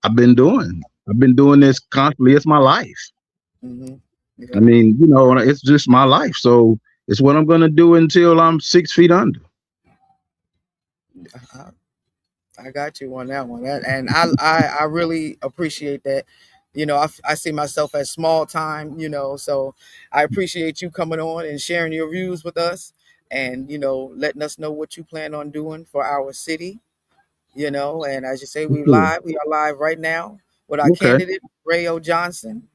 I've been doing. I've been doing this constantly. It's my life. Hmm. I Yeah. mean, it's just my life. So it's what I'm gonna do until I'm 6 feet under. I, I got you on that one. And I really appreciate that. I see myself as small time, so I appreciate you coming on and sharing your views with us and, letting us know what you plan on doing for our city, and as you say, Sure. we are live right now with our Okay. candidate, Mareo Johnson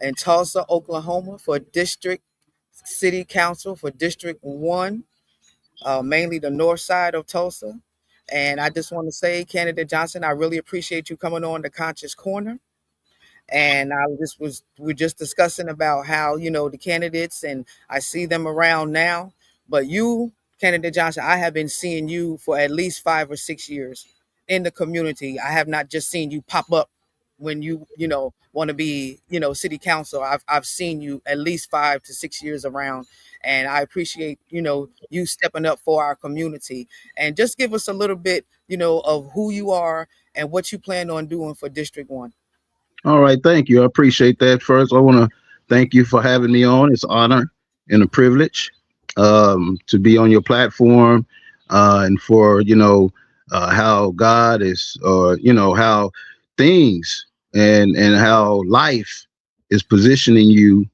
in Tulsa, Oklahoma for District City Council for District 1, mainly the north side of Tulsa. And I just want to say, Candidate Johnson, I really appreciate you coming on the Conscious Corner. And we're just discussing about how, the candidates, and I see them around now. But you, Candidate Johnson, I have been seeing you for at least 5 or 6 years in the community. I have not just seen you pop up when you want to be, city council. I've seen you at least 5 to 6 years around, and I appreciate, you stepping up for our community. And just give us a little bit, of who you are and what you plan on doing for District 1. All right. Thank you. I appreciate that. First, I want to thank you for having me on. It's an honor and a privilege to be on your platform, and for how God is, or how things and how life is positioning you,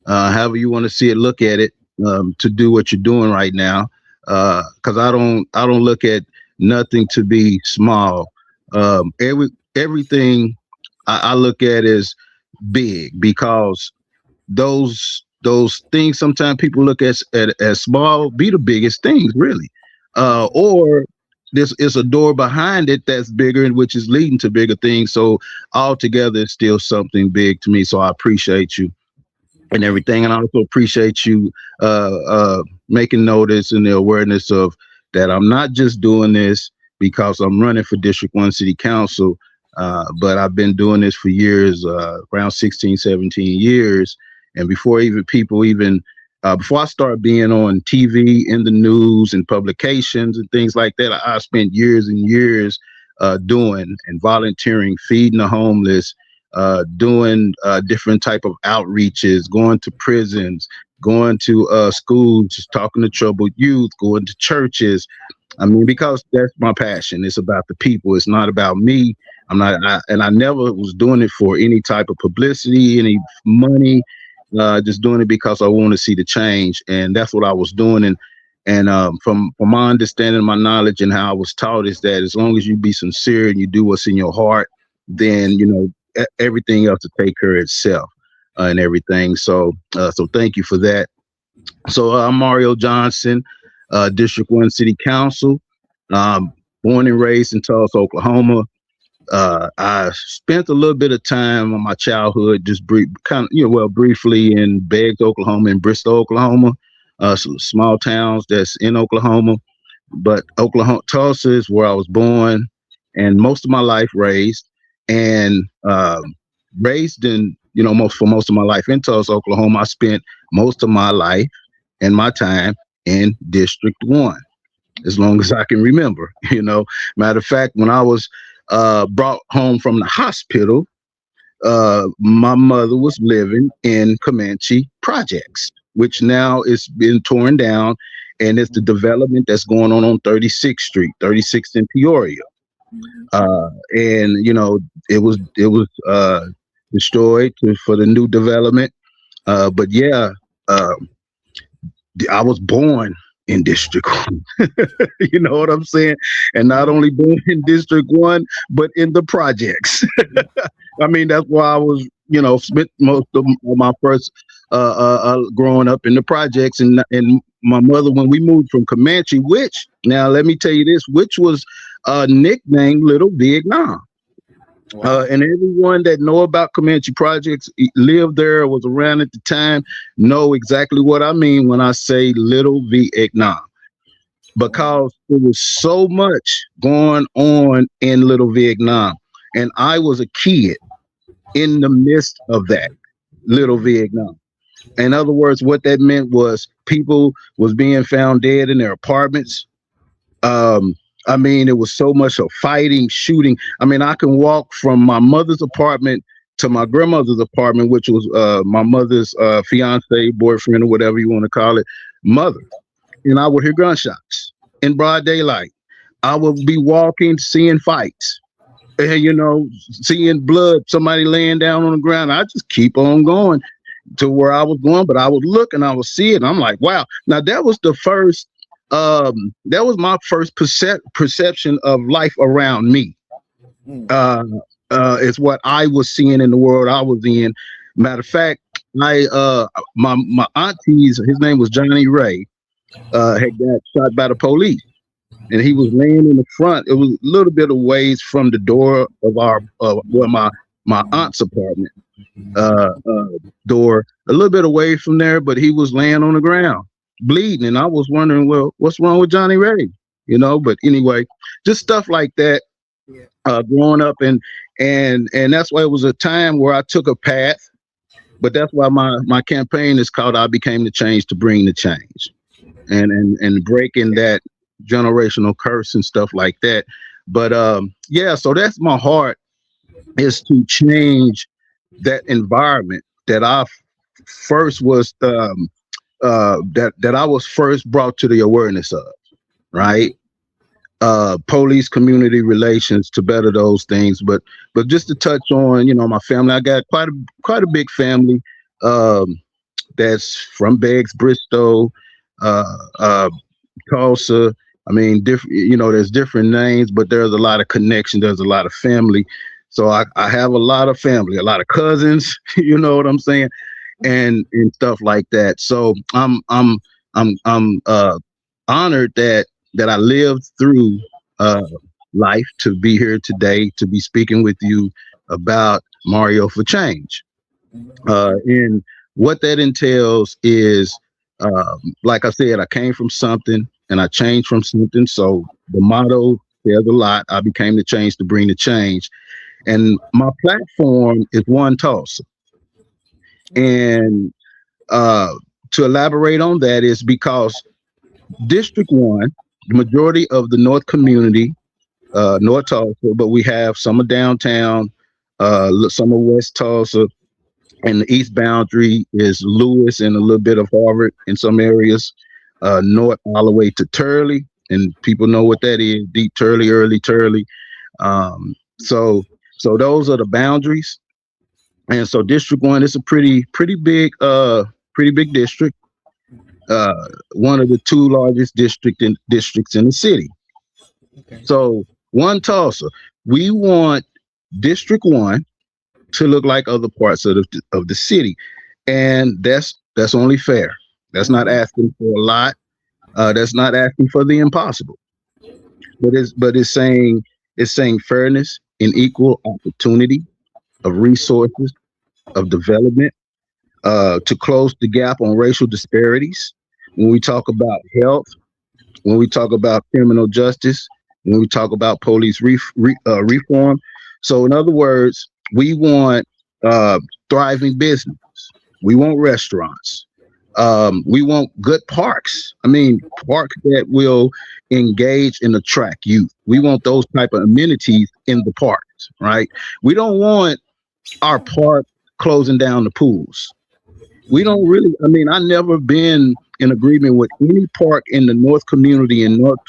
however you want to see it, look at it, to do what you're doing right now. Because I don't look at nothing to be small. Everything I look at as big, because those things sometimes people look at as small, be the biggest things really, or this is a door behind it that's bigger, and which is leading to bigger things. So altogether, it's still something big to me. So I appreciate you and Thank everything. And I also appreciate you making notice and the awareness of that. I'm not just doing this because I'm running for District 1 City Council, but I've been doing this for years, around 16, 17 years. And before I start being on TV, in the news and publications and things like that, I spent years and years doing and volunteering, feeding the homeless, doing different type of outreaches, going to prisons, going to schools, just talking to troubled youth, going to churches. I mean, because that's my passion. It's about the people. It's not about me. And I never was doing it for any type of publicity, any money. Just doing it because I want to see the change, and that's what I was doing. And from my understanding, my knowledge, and how I was taught, is that as long as you be sincere and you do what's in your heart, then everything else to take care of itself, and everything. So thank you for that. So I'm Mario Johnson, District 1 City Council, um, born and raised in Tulsa, Oklahoma. I spent a little bit of time on my childhood, just briefly in Beggs, Oklahoma, and Bristol, Oklahoma, some small towns that's in Oklahoma. But Oklahoma, Tulsa is where I was born, and most of my life raised, and raised in most of my life in Tulsa, Oklahoma. I spent most of my life and my time in District 1, as long as I can remember. Matter of fact, when I was brought home from the hospital, my mother was living in Comanche Projects, which now is been torn down, and it's the development that's going on 36th Street, 36th in Peoria. you. And it was destroyed for the new development. But yeah, uh, I was born in District 1. You know what I'm saying? And not Mhm. only born in District 1, but in the projects. I mean, that's why I was, spent most of my first growing up in the projects. And my mother, when we moved from Comanche, which, now let me tell you this, which was nicknamed Little Vietnam. Wow. And everyone that know about Comanche Projects, lived there, or was around at the time, know exactly what I mean when I say Little Vietnam, Wow. because there was so much going on in Little Vietnam, and I was a kid in the midst of that Little Mhm. Vietnam. In other words, what that meant was people was being found dead in their apartments. Um, I mean, it was so much of fighting, shooting. I mean, I can walk from my mother's apartment to my grandmother's apartment, which was my mother's fiance, boyfriend, or whatever you want to call it, mother, and I would hear gunshots in broad daylight. I would be walking, seeing fights, and seeing blood, somebody laying down on the ground. I just keep on going to where I was going, but I would look and I would see it. And I'm like, wow. Now that was the first. That was my first perception of life around me. Mm. Uh, is what I was seeing in the world I was in. Matter of fact, I my auntie's, his name was Johnny Ray, had got shot by the police, and he was laying in the front. It was a little bit of ways from the door of our well, my aunt's apartment uh, uh, door, a little bit away from there, but he was laying on the ground, bleeding, and I was wondering, well, what's wrong with Johnny Ray? But anyway, just stuff like that. Yeah. Growing up, and that's why it was a time where I took a path. But that's why my campaign is called "I Became the Change to Bring the Change," and breaking that generational curse and stuff like that. But yeah, so that's my heart, is to change that environment that I first was that I was first brought to the awareness of, right? Police community relations, to better those things. But just to touch on, my family, I got quite a big family, um, that's from Beggs, Bristow, uh, uh, Tulsa. I mean, different. There's different names, but there's a lot of connection. There's a lot of family. So I have a lot of family, a lot of cousins. You know what I'm saying, and stuff like that. So I'm honored that I lived through uh, life to be here today to be speaking with you about Mario for Change. And what that entails is, like I said, I came from something and I changed from something. So the motto says a lot. I became the change to bring the change. And my platform is One Tulsa. And uh, to elaborate on that is because District 1, the majority of the North community, North Tulsa, but we have some of downtown, some of West Tulsa, and the east boundary is Lewis and a little bit of Harvard in some areas, north all the way to Turley, and people know what that is: deep Turley, early Turley. Um, so so those are the boundaries, and so District 1 is a pretty big district, one of the two largest districts in the city. Okay. So One Tulsa, we want District 1 to look like other parts of the city, and that's only fair. That's not Mm-hmm. asking for a lot. That's not asking for the impossible. But it's saying fairness and equal opportunity of resources, of development, to close the gap on racial disparities. When we talk about health, when we talk about criminal justice, when we talk about police reform. So, in other words, we want uh, thriving business. We want restaurants. We want good parks. I mean, parks that will engage and attract youth. We want those type of amenities in the parks, right? We don't want our park closing down the pools. We don't really. I mean, I never been in agreement with any park in the North community in North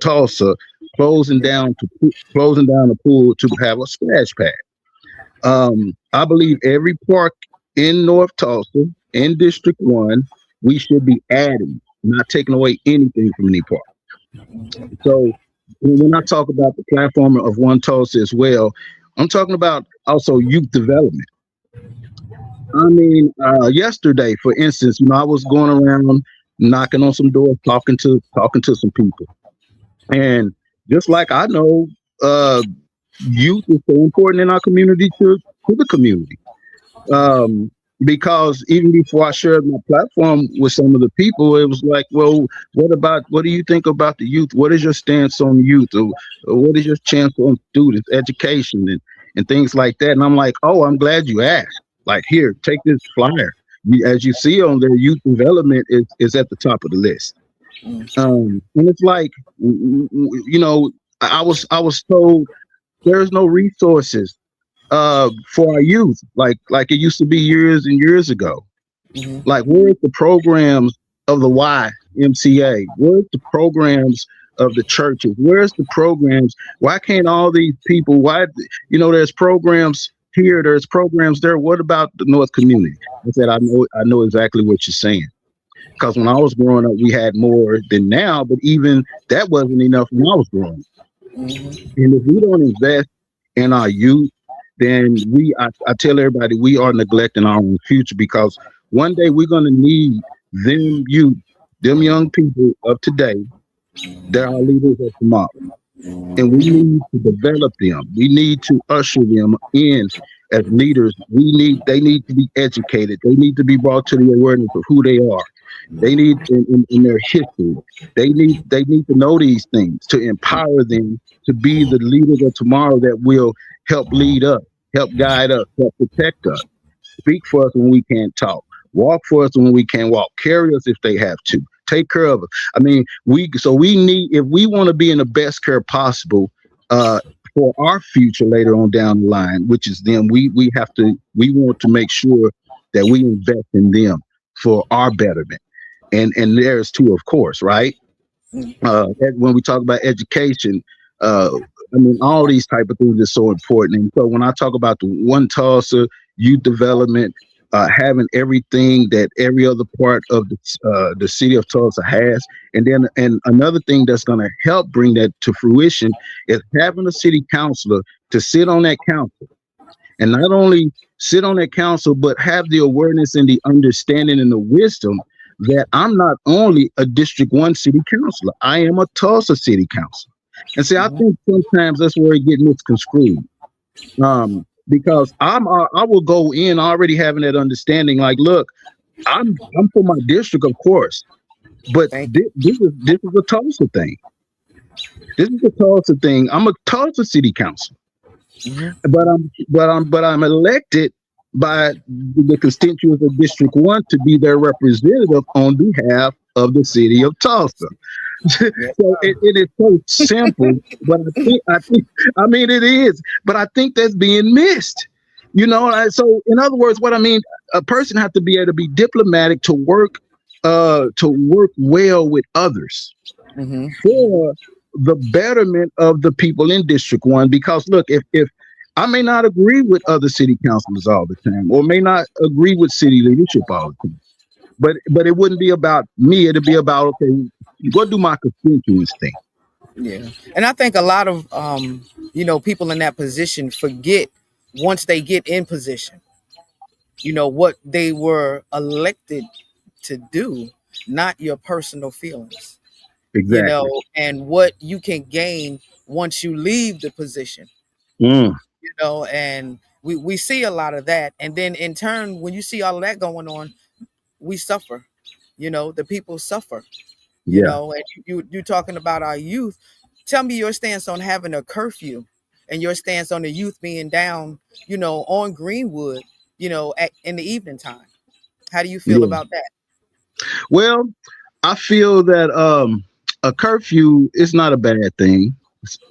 Tulsa Yeah. closing down the pool to have a splash pad. I believe every park in North Tulsa, in District 1, we should be adding, not taking away anything from any park. So when I talk about the platform of One Tulsa as well, I'm talking about also youth development. I mean, yesterday, for instance, I was going around knocking on some doors, talking to some people, and just like I know, uh, youth is so important in our community to the community. Um, because even before I shared my platform with some of the people, it was like, well, what do you think about the youth? What is your stance on youth? Or what is your chance on students, education, and things like that? And I'm like, oh, I'm glad you asked. Like, here, take this flyer. As you see on there, youth development is at the top of the list. Mm, And it's like, you know, I was told there's no resources for our youth like it used to be years and years ago. mhm, Like, where's the programs of the YMCA? Where's the programs of the churches? Where's the programs? Why can't all these people? Why, there's programs here, there's programs there. What about the North community? I said, I know exactly what you're saying. Because when I was growing up, we had more than now, but even that wasn't enough when I was growing up. mhm, And if we don't invest in our youth, then I tell everybody we are neglecting our own future, because one day we're going to need them youth, them young people of today. They're our leaders of tomorrow. And we need to develop them. We need to usher them in as leaders. They need to be educated. They need to be brought to the awareness of who they are. They need in their history. They need to know these things to empower them to be the leaders of tomorrow that will help lead us, help guide us, help protect us, speak for us when we can't talk, walk for us when we can't walk, carry us if they have to, take care of us. I mean, we need, if we want to be in the best care possible uh, for our future later on down the line, which is them, we want to make sure that we invest in them for our betterment, and theirs too, of course, right? When we talk about education, uh, I mean, all these type of things are so important. And so when I talk about the One Tulsa youth development, having everything that every other part of the city of Tulsa has, and another thing that's going to help bring that to fruition is having a city councilor to sit on that council, and not only sit on that council, but have the awareness and the understanding and the wisdom that I'm not only a District 1 city councilor, I am a Tulsa city councilor. And see, I mhm. think sometimes that's where it gets misconstrued. Because I will go in already having that understanding. Like, look, I'm for my district, of course, but Thank this is a Tulsa thing. This is a Tulsa thing. I'm a Tulsa city council, you. Mhm. but I'm elected by the constituents of District 1 to be their representative on behalf of the city of Tulsa. Yes, So it is so simple, but I mean it is, but I think that's being missed. So in other words, what I mean, a person has to be able to be diplomatic to work well with others mhm. for the betterment of the people in District 1. Because look, if I may not agree with other city councilors all the time, or may not agree with city leadership all the time, but it wouldn't be about me. It'd be about, okay, what do my constituents think? Yeah, and I think a lot of people in that position forget once they get in position, what they were elected to do, not your personal feelings, Exactly. and what you can gain once you leave the position, Mm, and we see a lot of that. And then in turn, when you see all of that going on, we suffer. The people suffer. yeah. And you talking about our youth. Tell me your stance on having a curfew, and your stance on the youth being down, on Greenwood, in the evening time. How do you feel Yeah. about that? Well, I feel that a curfew is not a bad thing.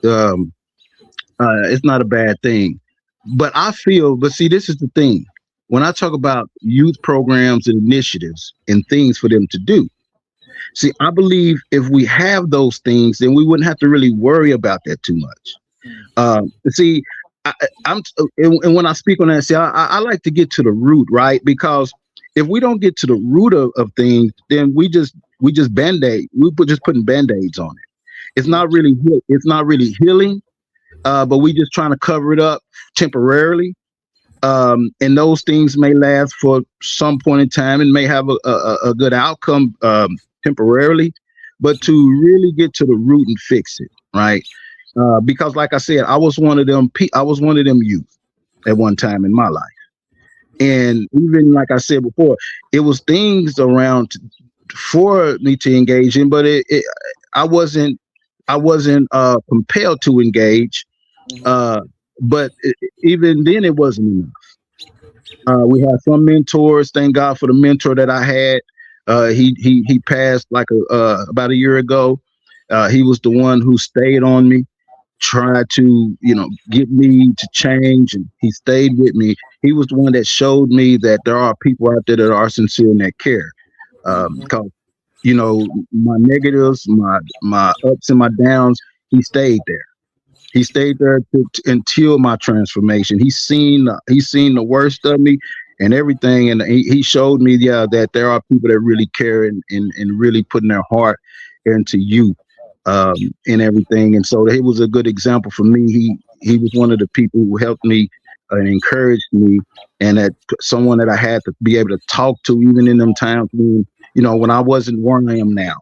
Um, it's not a bad thing. But see, this is the thing. When I talk about youth programs and initiatives and things for them to do, see, I believe if we have those things, then we wouldn't have to really worry about that too much. See, I, I'm and when I speak on that, see, I like to get to the root, right? Because if we don't get to the root of things, then we just band-aid. Just putting band-aids on it. It's not really healing, but we just trying to cover it up temporarily. And those things may last for some point in time and may have a good outcome temporarily, but to really get to the root and fix it, right? Because, like I said, I was one of them. I was one of them youth at one time in my life, and even like I said before, it was things around for me to engage in, but I wasn't. I wasn't compelled to engage. Mhm. Uh, but even then, it wasn't enough. We had some mentors. Thank God for the mentor that I had. He passed like about a year ago. He was the one who stayed on me, tried to, get me to change, and he stayed with me. He was the one that showed me that there are people out there that are sincere in that care. Mm-hmm. Because my negatives, my ups and my downs, he stayed there. He stayed there until my transformation. He's seen the worst of me and everything, and he showed me, yeah, that there are people that really care and really putting their heart into you, and everything. And so he was a good example for me. He was one of the people who helped me and encouraged me, and that someone that I had to be able to talk to, even in them times when I wasn't where I am now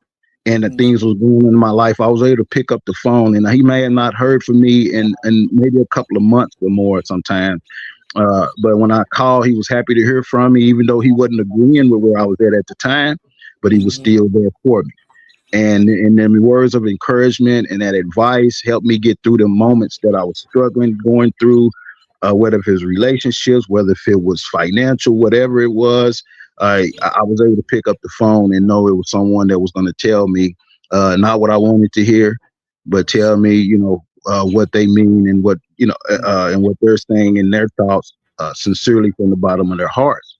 and the things was going on in my life. I was able to pick up the phone, and he may have not heard from me in maybe a couple of months or more sometimes. But when I called, he was happy to hear from me, even though he wasn't agreeing with where I was at the time, but he was Mm-hmm. still there for me. And then words of encouragement and that advice helped me get through the moments that I was struggling, going through, whether if it was relationships, whether if it was financial, whatever it was. I was able to pick up the phone and know it was someone that was going to tell me, not what I wanted to hear, but tell me, what they mean and and what they're saying in their thoughts, sincerely from the bottom of their hearts.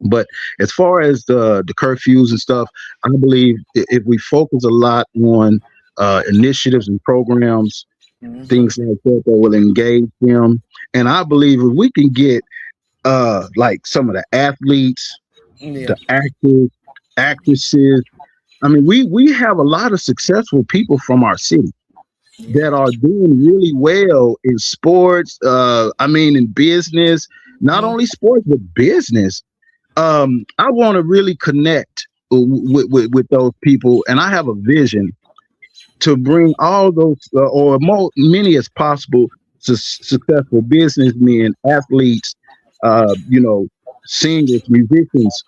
But as far as the curfews and stuff, I believe if we focus a lot on initiatives and programs, Mm-hmm. things like that will engage them, and I believe if we can get like some of the athletes, Yeah. the actors, actresses. I mean, we have a lot of successful people from our city Yeah. that are doing really well in sports. I mean, in business, not Mm-hmm. only sports but business. I want to really connect with those people, and I have a vision to bring all those or many as possible successful businessmen, athletes, you know, singers, musicians,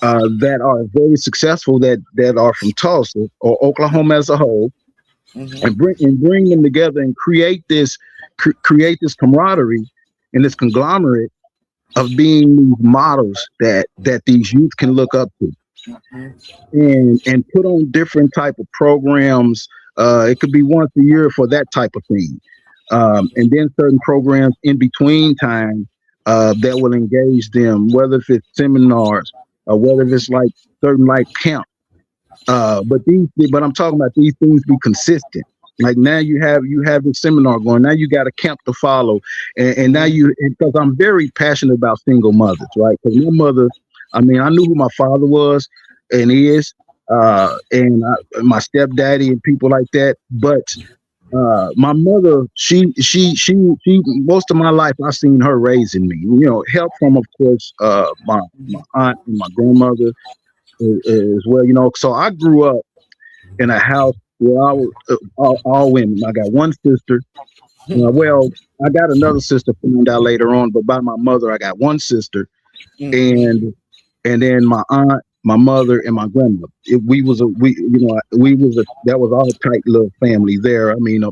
that are very successful that are from Tulsa or Oklahoma as a whole, Mm-hmm. and bring them together and create this camaraderie and this conglomerate of being these models that these youth can look up to, and put on different type of programs. It could be once a year for that type of thing, and then certain programs in between time, that will engage them, whether if it's seminars or whether if it's like certain like camp. But I'm talking about these things be consistent. Like now you have this seminar going. Now you got a camp to follow, and now Mm-hmm. because I'm very passionate about single mothers, right? Because my mother, I mean, I knew who my father was and is, my stepdaddy and people like that. But my mother, she, most of my life I seen her raising me. Help from, of course, my aunt and my grandmother as well. So I grew up in a house where I was all women. I got one sister. Well, I got another sister, found out later on, but by my mother, I got one sister, Mm-hmm. and then my aunt, my mother, and my grandmother. That was all tight little family there. I mean,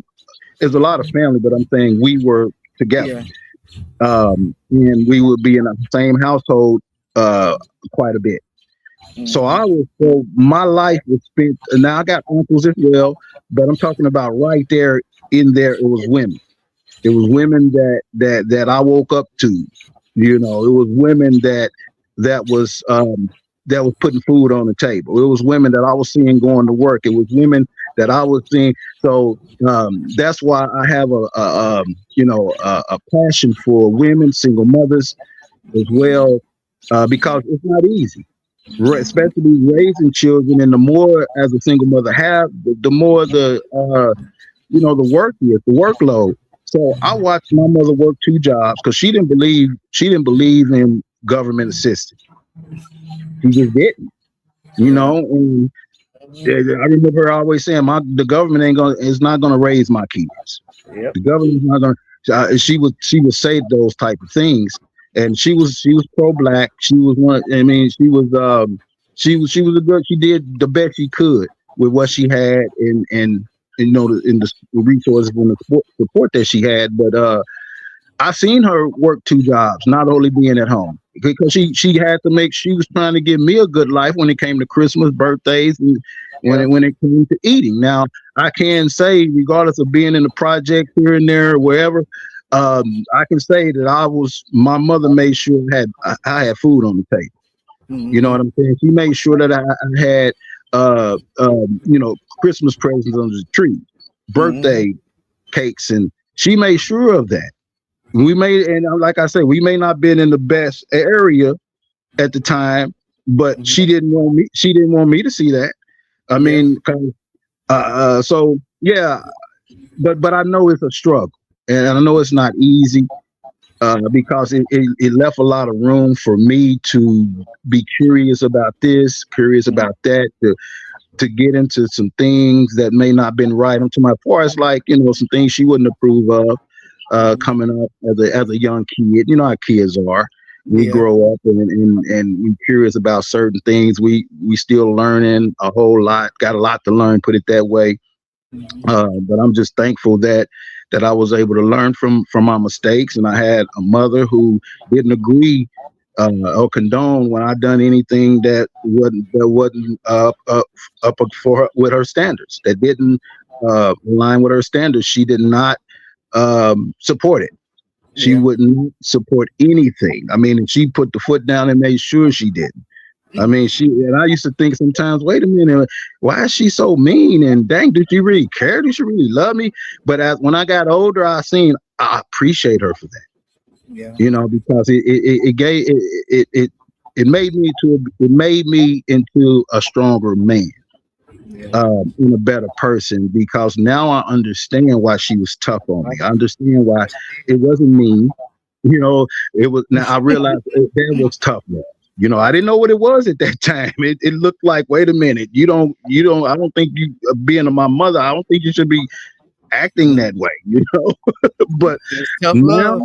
there's a lot of family, but I'm saying we were together, Yeah. and we would be in the same household uh, quite a bit. Mm-hmm. So my life was spent. Now I got uncles as well, but I'm talking about right there in there. It was women. It was women that I woke up to. It was women that was putting food on the table. It was women that I was seeing going to work. It was women that I was seeing. So that's why I have a passion for women, single mothers as well, because it's not easy, especially raising children. And the more as a single mother have, the more the work is, the workload. So I watched my mother work two jobs because she didn't believe in government assistance. She just didn't, Yeah. and I remember her always saying, the government is not gonna raise my kids. Yep. The government's not gonna. She would say those type of things, and she was pro black. She was one. I mean, she was a good. She did the best she could with what she had, and in the resources and the support that she had. But I seen her work two jobs, not only being at home. because she had to make she was trying to give me a good life when it came to Christmas, birthdays, and Yeah. when it came to eating. Now I can say, regardless of being in the project here and there or wherever, I can say that my mother made sure I had food on the table. You know Mm-hmm. what I'm saying? She made sure that I had Christmas presents under the tree, Mm-hmm. birthday cakes, and she made sure of that. Like I said, we may not been in the best area at the time, but Mm-hmm. she didn't want me to see that. I Yeah. mean, so yeah, but I know it's a struggle, and I know it's not easy. Because it left a lot of room for me to be curious about this, curious Mm-hmm. about that, to get into some things that may not been right onto my part. It's like, some things she wouldn't approve of, Mm-hmm. coming up as a young kid. You know how kids are. We Yeah. grow up and we're curious about certain things. We still learning a whole lot, got a lot to learn, put it that way. Mm-hmm. But I'm just thankful that I was able to learn from my mistakes, and I had a mother who didn't agree or condone when I done anything that wasn't up for her, with her standards, that didn't align with her standards. She did not support it. She Yeah. wouldn't support anything. I mean, she put the foot down and made sure she did. I mean, I used to think sometimes, wait a minute, why is she so mean? And dang, did she really care? Did she really love me? But when I got older, I appreciate her for that, Yeah. because it made me into a stronger man, Yeah. and a better person, because now I understand why she was tough on me. I Right. understand why it wasn't mean. You know, it was. Now I realize that was tough love. I didn't know what it was at that time. It looked like, wait a minute, you don't. I don't think you, being my mother, I don't think you should be acting that Mm-hmm. way. But It's tough now, love.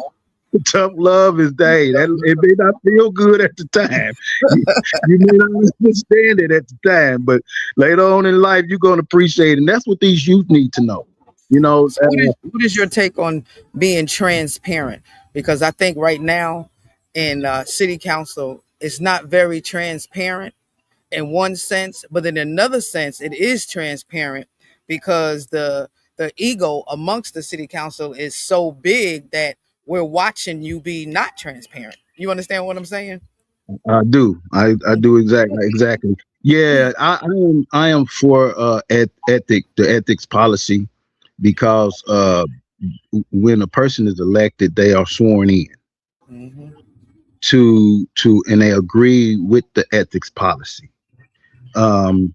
tough love is day. That Tough it may not feel good at the time. You, you may not understand it at the time, but later on in life, you're gonna appreciate it. And that's what these youth need to know. You know, So what is your take on being transparent? Because I think right now in city council, it's not very transparent in one sense, but in another sense, it is transparent because the ego amongst the city council is so big that we're watching you be not transparent. You understand what I'm saying? I do. I do exactly. Yeah, I am for the ethics policy, because when a person is elected, they are sworn in Mm-hmm. and they agree with the ethics policy. Um,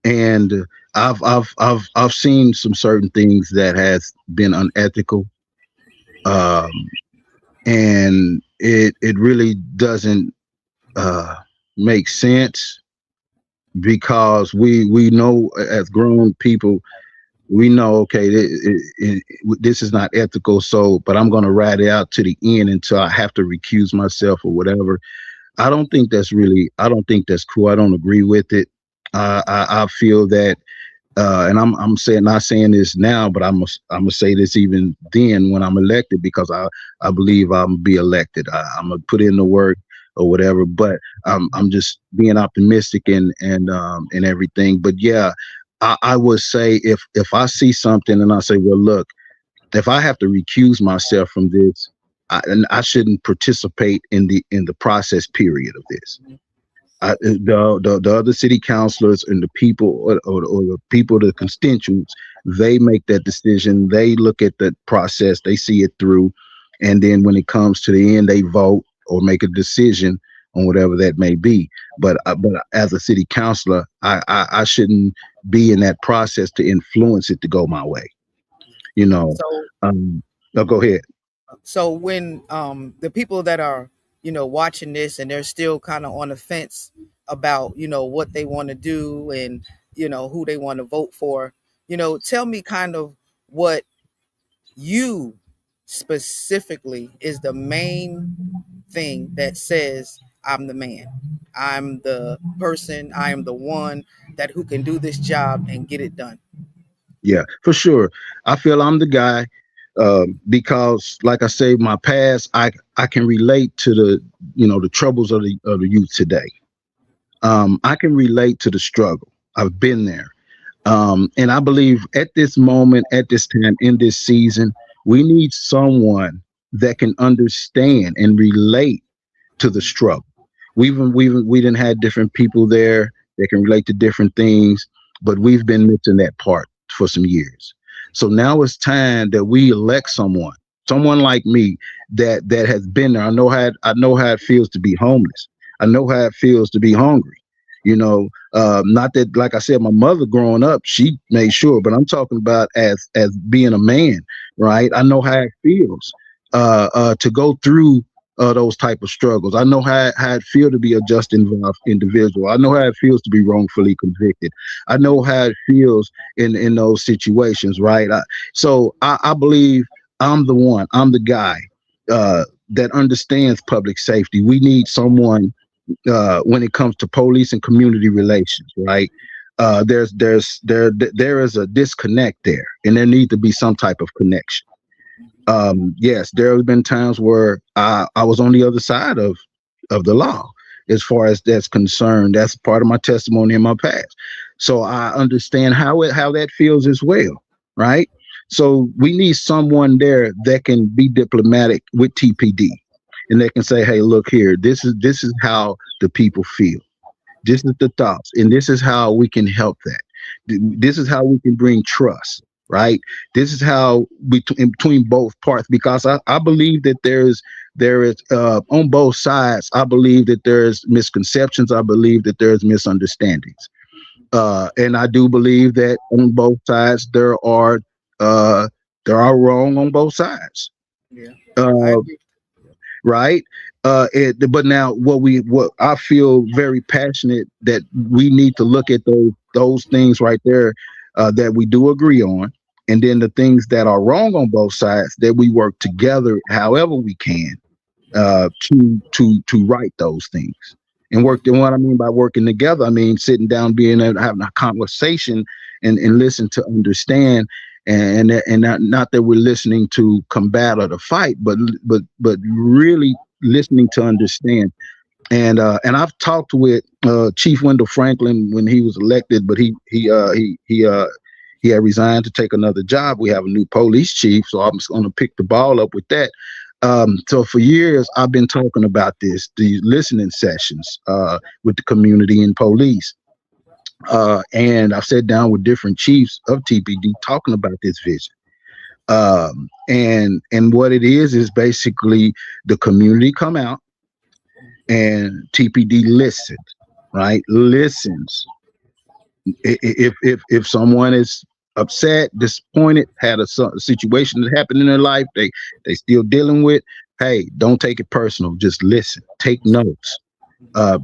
and I've seen some certain things that has been unethical, um, and it really doesn't uh, make sense, because we know, as grown people, we know, okay, this is not ethical, so but I'm going to ride it out to the end until I have to recuse myself or whatever. I don't think that's cool. I don't agree with it. I feel that, and I'm saying, not saying this now, but I'm gonna say this even then when I'm elected, because I believe I'm gonna be elected. I'm gonna put in the work or whatever, but I'm just being optimistic and everything. But yeah, I would say, if I see something and I say, well, look, if I have to recuse myself from this, and I shouldn't participate in the process period of this. The other city councilors and the people, or the people, the constituents, they make that decision. They look at the process, they see it through, and then when it comes to the end, they vote or make a decision on whatever that may be. But as a city councilor, I shouldn't be in that process to influence it to go my way. You know. So No, go ahead. when the people that are watching this and they're still kind of on the fence about what they want to do and who they want to vote for, tell me kind of what you specifically is the main thing that says I'm the man, I'm the person, I am the one that who can do this job and get it done. Yeah, for sure. I feel I'm the guy. Because, like I say, my past, I can relate to the troubles of the youth today. I can relate to the struggle. I've been there. And I believe at this moment, at this time, in this season, we need someone that can understand and relate to the struggle. We didn't had different people there that can relate to different things, but we've been missing that part for some years. So now it's time that we elect someone like me that has been there. I know how it feels to be homeless. I know how it feels to be hungry. Not that, like I said, my mother growing up, she made sure, but I'm talking about as being a man, right? I know how it feels to go through those type of struggles. I know how it feels to be a just involved individual. I know how it feels to be wrongfully convicted. I know how it feels in those situations, right? I believe I'm the one. I'm the guy that understands public safety. We need someone when it comes to police and community relations, right? There is a disconnect there, and there needs to be some type of connection. Yes, there have been times where I was on the other side of the law as far as that's concerned. That's part of my testimony in my past. So I understand how that feels as well, right? So we need someone there that can be diplomatic with TPD and they can say, hey, look here, this is how the people feel. This is the thoughts, and this is how we can help that. This is how we can bring trust, right? This is how between both parts, because I believe that there is on both sides. I believe that there's misconceptions. I believe that there's misunderstandings, and I do believe that on both sides uh, there are wrong on both sides. Yeah, I Uh, agree. right? But now what I feel very passionate that we need to look at those things right there that we do agree on, and then the things that are wrong on both sides that we work together however we can to right those things and work. And what I mean by working together, I mean sitting down, being able to having a conversation and listen to understand. And not that we're listening to combat or to fight, but really listening to understand. And I've talked with Chief Wendell Franklin when he was elected, but he had resigned to take another job. We have a new police chief, so I'm just going to pick the ball up with that. So for years, I've been talking about these listening sessions with the community and police. And I've sat down with different chiefs of TPD talking about this vision. And what it is basically the community come out and TPD listens, right? Listens. If someone is upset, disappointed, had a situation that happened in their life, they still dealing with. Hey, don't take it personal. Just listen. Take notes. uh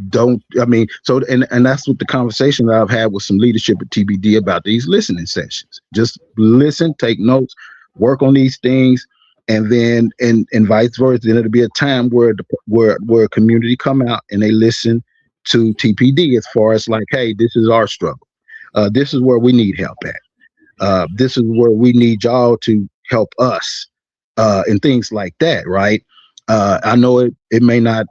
don't I mean so and that's what the conversation that I've had with some leadership at TBD about these listening sessions. Just listen, take notes, work on these things, and then and vice versa. Then it'll be a time where where a community come out and they listen to TPD as far as like, hey, this is our struggle. This is where we need help at. This is where we need y'all to help us, and things like that, right? I know it may not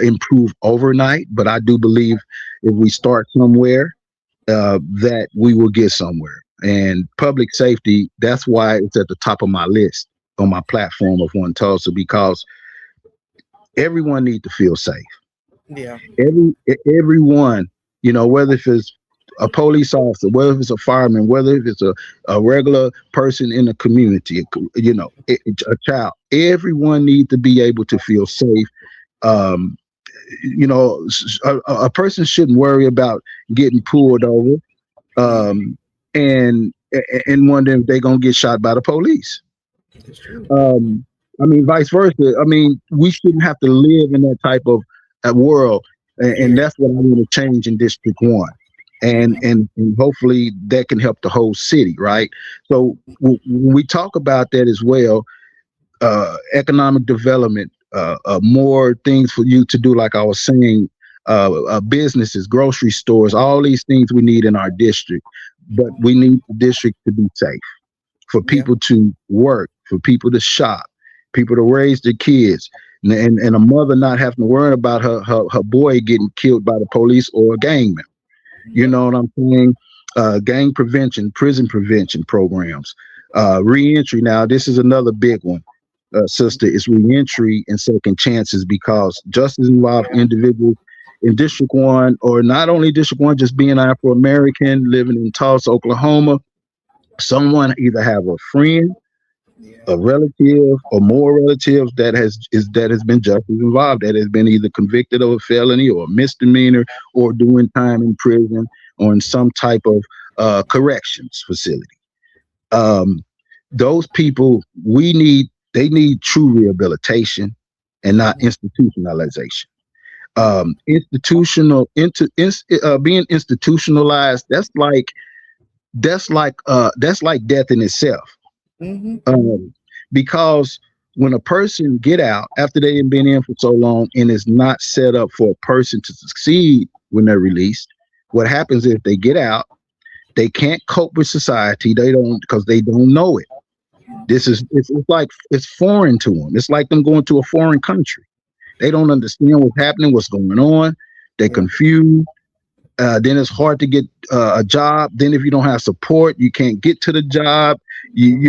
improve overnight, but I do believe if we start somewhere, that we will get somewhere. And public safety, that's why it's at the top of my list on my platform of One Tulsa, because everyone needs to feel safe. Yeah, Everyone, whether if it's a police officer, whether if it's a fireman, whether if it's a regular person in the community, a child, everyone needs to be able to feel safe. um a person shouldn't worry about getting pulled over, um and wondering if they're gonna get shot by the police. that's true. um I mean, vice versa. I mean, we shouldn't have to live in that type of world, and Fear. that's what I want to change in District 1. And hopefully that can help the whole city, right? So when we talk about that as well, economic development, more things for you to do, like I was saying, businesses, grocery stores, all these things we need in our district, but we need the district to be safe for Yeah. people to work, for people to shop, people to raise their kids, and a mother not having to worry about her boy getting killed by the police or a gang member. You Yep. know what I'm saying? Gang prevention, prison prevention programs, reentry. Now, this is another big one, sister. Is reentry and second chances because justice involved Yeah. individuals in District One, or not only District One, just being Afro American, living in Tulsa, Oklahoma. Someone either have a friend, Yeah. a relative, or more relatives that has been justice involved, that has been either convicted of a felony or a misdemeanor, or doing time in prison or in some type of corrections facility. Um, those people, they need true rehabilitation and not Mhm. institutionalization. Yeah. Being institutionalized, that's like death in itself. Hmm. um, because when a person get out after they've been in for so long and is not set up for a person to succeed when they're released, what happens is they get out, they can't cope with society. They don't, because they don't know it. It's like it's foreign to them. It's like them going to a foreign country. They don't understand what's happening, what's going on. They're Yeah. confused. Then it's hard to get a job. Then if you don't have support, you can't get to the job. Hmm. And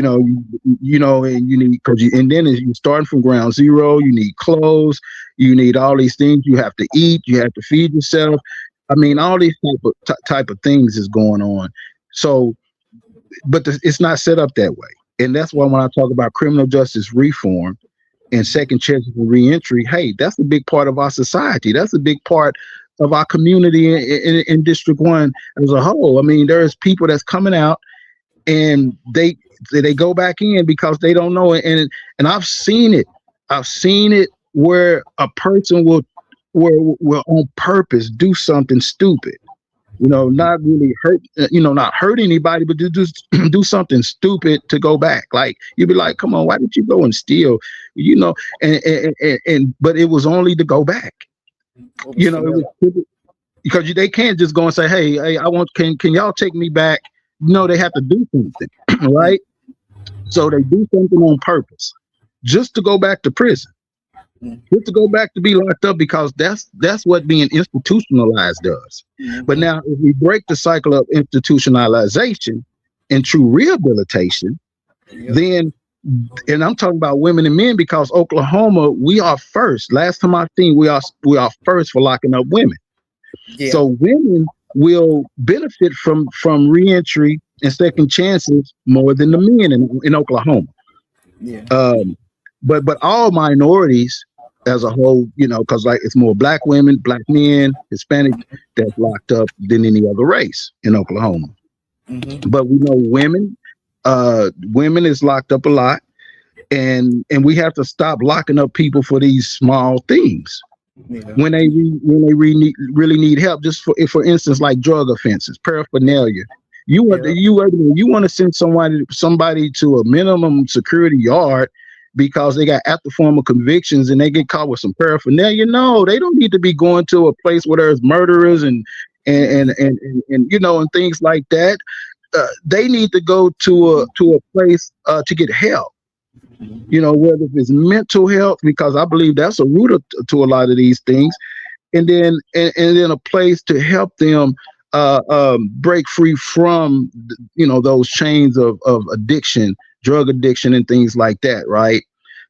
you need and then you starting from ground zero. You need clothes. You need all these things. You have to eat. You have to feed yourself. I mean, Yeah. all these type of things is going on. So, but it's not set up that way, and that's why when I talk about criminal justice reform and second chances and reentry, hey, that's a big part of our society. That's a big part of our community in District One as a whole. I mean, there's people that's coming out and they go back in because they don't know it, and I've seen it. I've seen it where a person will on purpose do something stupid. Not really hurt, not hurt anybody, but to just do something stupid to go back. Like you'd be like, "Come on, why did you go and steal?" You know, and but it was only to go back. What was It was familiar? because they can't just go and say, "Hey, I want can y'all take me back?" No, they have to do something, Mm. right? So they do something on purpose, just to go back to prison, Mm. just to go back to be locked up, because that's what being institutionalized does. But Hmm. now, if we break the cycle of institutionalization and true rehabilitation, Yep. then, and I'm talking about women and men, because Oklahoma, we are first. Last time I seen, we are first for locking up women. Yeah. So women will benefit from reentry and second chances more than the men in Oklahoma. Yeah. Um, but all minorities as a whole, because like it's more black women, black men, Hispanic that's locked up than any other race in Oklahoma. Hmm. But we know women is locked up a lot, and we have to stop locking up people for these small things Yeah. when really need help. Just for instance, like drug offenses, paraphernalia. Yeah. You want to send somebody to a minimum security yard because they got after formal convictions and they get caught with some paraphernalia. No, they don't need to be going to a place where there's murderers Hmm. and things like that. They need to go to a place to get help. Whether it's mental health, because I believe that's a root to a lot of these things, and then a place to help them break free from those chains of addiction, drug addiction, and things like that, right?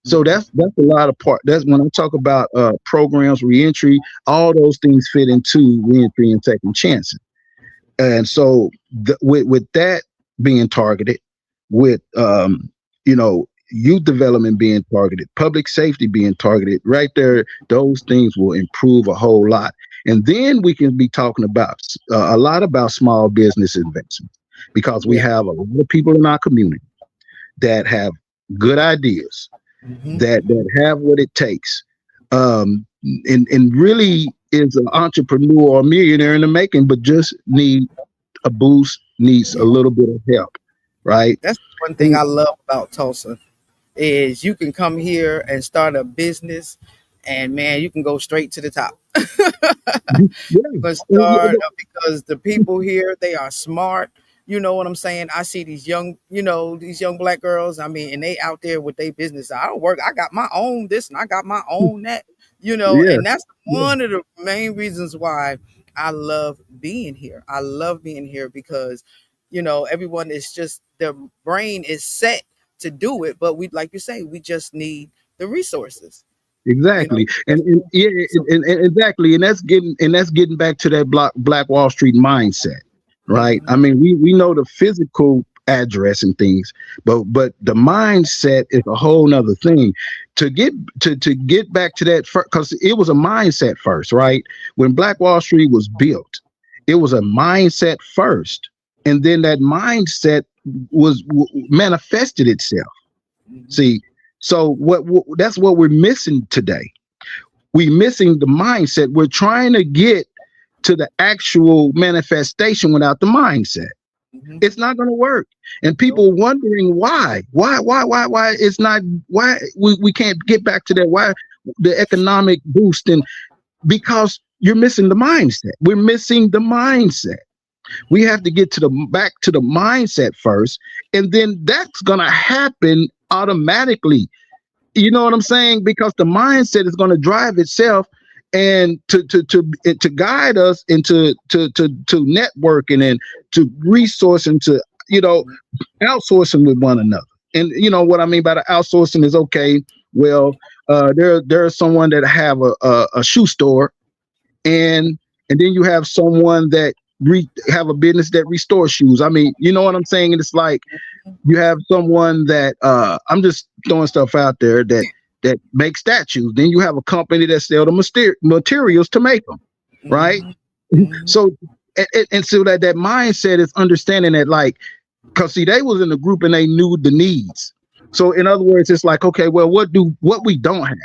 So Hmm. that's a lot of part. That's when I talk about programs, reentry. All those things fit into reentry and second chances. And so with that being targeted, with youth development being targeted, public safety being targeted, right there, those things will improve a whole lot. And then we can be talking about a lot about small business investment, because we Yeah. have a lot of people in our community that have good ideas, Hmm. that have what it takes, and really is an entrepreneur or millionaire in the making, but just need a boost, needs a Yeah. little bit of help, right? That's one thing And, I love about Tulsa is you can come here and start a business, and man, you can go straight to the top. yeah, You can start because the people here, they are smart. You know what I'm saying? I see these young, these young black girls. I mean, and they out there with their business. I don't work. I got my own this and I got my own that. Yeah, And that's yeah, one of the main reasons why I love being here. I love being here because, everyone is just their brain is set to do it, but we, like you say, we just need the resources. exactly. We And, just and need yeah, the resources. and exactly. And that's getting back to that Black Wall Street mindset, right? Hmm. I mean, we know the physical address and things, but the mindset is a whole nother thing. To get to get back to that, because it was a mindset first, right? When Black Wall Street was built, it was a mindset first, and then that mindset manifested itself. Hmm. See, so that's what we're missing today. We're missing the mindset. We're trying to get to the actual manifestation without the mindset. Hmm. It's not going to work. And Nope. people wondering why it's not, why we can't get back to that, why the economic boost, and because you're missing the mindset. We're missing the mindset. We have to get to the back to the mindset first, and then that's going to happen automatically. You know what I'm saying? Because the mindset is going to drive itself, and to guide us into to networking and to resourcing, to you know outsourcing with one another. And you know what I mean by the outsourcing is, okay. Well, there's someone that have a shoe store, and then you have someone that have a business that restores shoes. I mean, you know what I'm saying? And it's like you have someone that I'm just throwing stuff out there that makes statues. Then you have a company that sell the materials to make them, right? Hmm. Hmm. So and so that mindset is understanding that, like, because see, they was in the group and they knew the needs. So in other words, it's like, okay, well, what we don't have,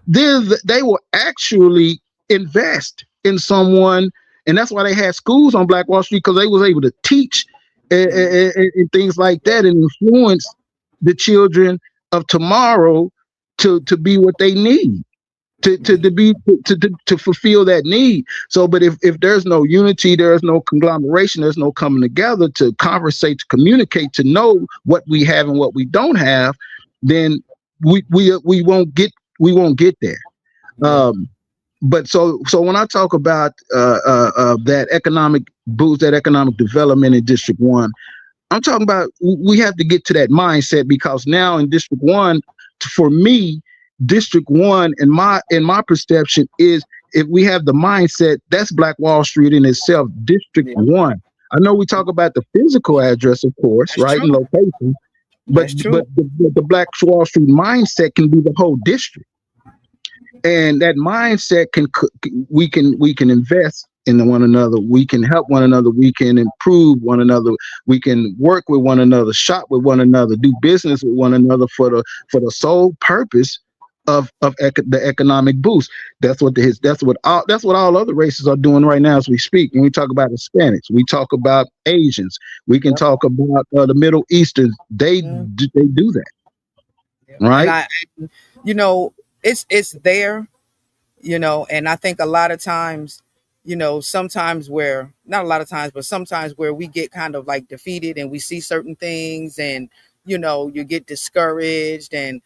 then they will actually invest in someone. And that's why they had schools on Black Wall Street, because they was able to teach and things like that, and influence the children of tomorrow to be what they need, to be to fulfill that need. So, but if there's no unity, there's no conglomeration, there's no coming together to conversate, to communicate, to know what we have and what we don't have, then we won't get there. Yeah. um but so when I talk about that economic boost, that economic development in District 1, I'm talking about we have to get to that mindset, because now in District 1, for me, District 1 in my perception is, if we have the mindset, that's Black Wall Street in itself, District Yeah. 1. I know we talk about the physical address, of course, That's right, and true. location, but That's but true. the Black Wall Street mindset can be the whole district. And that mindset we can invest in one another, we can help one another, we can improve one another, we can work with one another, shop with one another, do business with one another for the sole purpose of the economic boost. That's what all other races are doing right now as we speak. When we talk about Hispanics, we talk about Asians, we can Yep. talk about the Middle Easterns. Mm, They do that, yep. And right? you know, it's there, and I think a lot of times, sometimes where, not a lot of times, but sometimes where we get kind of like defeated and we see certain things, and you get discouraged, and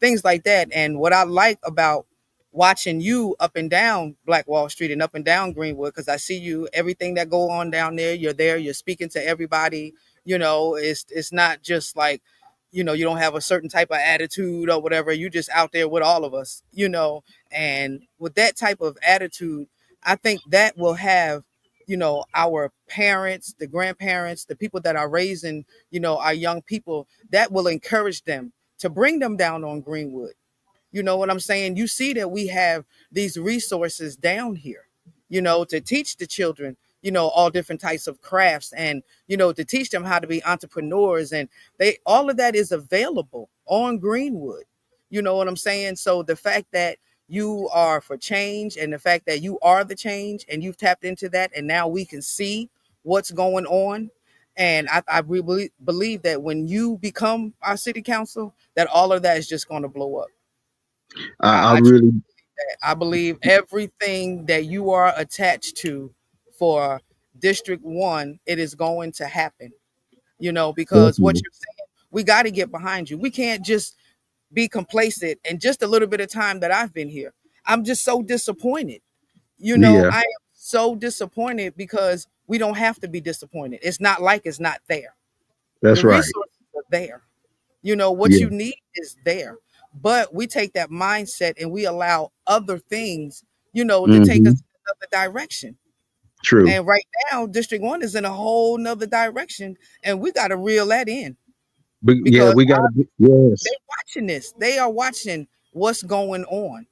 things like that. And what I like about watching you up and down Black Wall Street and up and down Greenwood, because I see you, everything that go on down there, you're there, you're speaking to everybody. It's not just like, you don't have a certain type of attitude or whatever. You just out there with all of us, and with that type of attitude, I think that will have, our parents, the grandparents, the people that are raising, our young people, that will encourage them to bring them down on Greenwood. You know what I'm saying? You see that we have these resources down here, to teach the children, all different types of crafts, and, to teach them how to be entrepreneurs. And all of that is available on Greenwood. You know what I'm saying? So the fact that you are for change, and the fact that you are the change, and you've tapped into that, and now we can see what's going on. And I really believe that when you become our city council, that all of that is just going to blow up. I I truly really believe that. I believe everything that you are attached to for District 1, it is going to happen. Because what Definitely. you're saying, we got to get behind you. We can't just be complacent. And just a little bit of time that I've been here, I'm just so disappointed. Yeah, I am so disappointed because we don't have to be disappointed. It's not like it's not there. The that's right. resources are there. What Yeah. you need is there. But we take that mindset and we allow other things, to take us Hmm. in another direction. True. And right now, District 1 is in a whole nother direction. And we got to reel that in But yeah, because we got to. Yes. they're watching this. They are watching what's going on.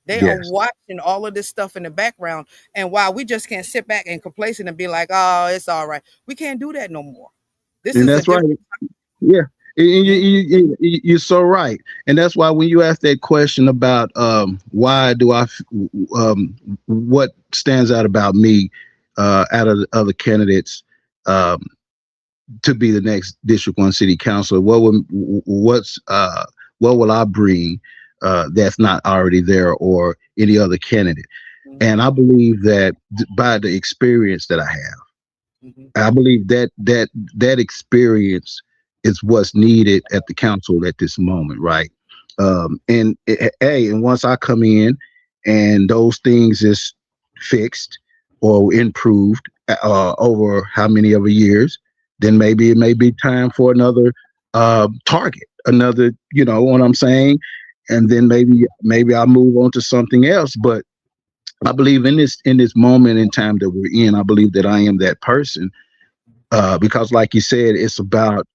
They are Yes. watching all of this stuff in the background. And while we just can't sit back and complacent and be like, oh, it's all right. We can't do that no more. This And is a that's right. different. Yeah, and Mhm, you're so right, and that's why when you ask that question about why do what stands out about me out of the other candidates um, to be the next District 1 City Councilor, what will I bring that's not already there or any other candidate? mhm, And I believe that by the experience that I have. mhm, I believe that experience is what's needed at the council at this moment, right? And once I come in and those things is fixed or improved over how many other years, then maybe it may be time for another target, another, you know what I'm saying? And then maybe I'll move on to something else. But I believe in this moment in time that we're in, I believe that I am that person because like you said, it's about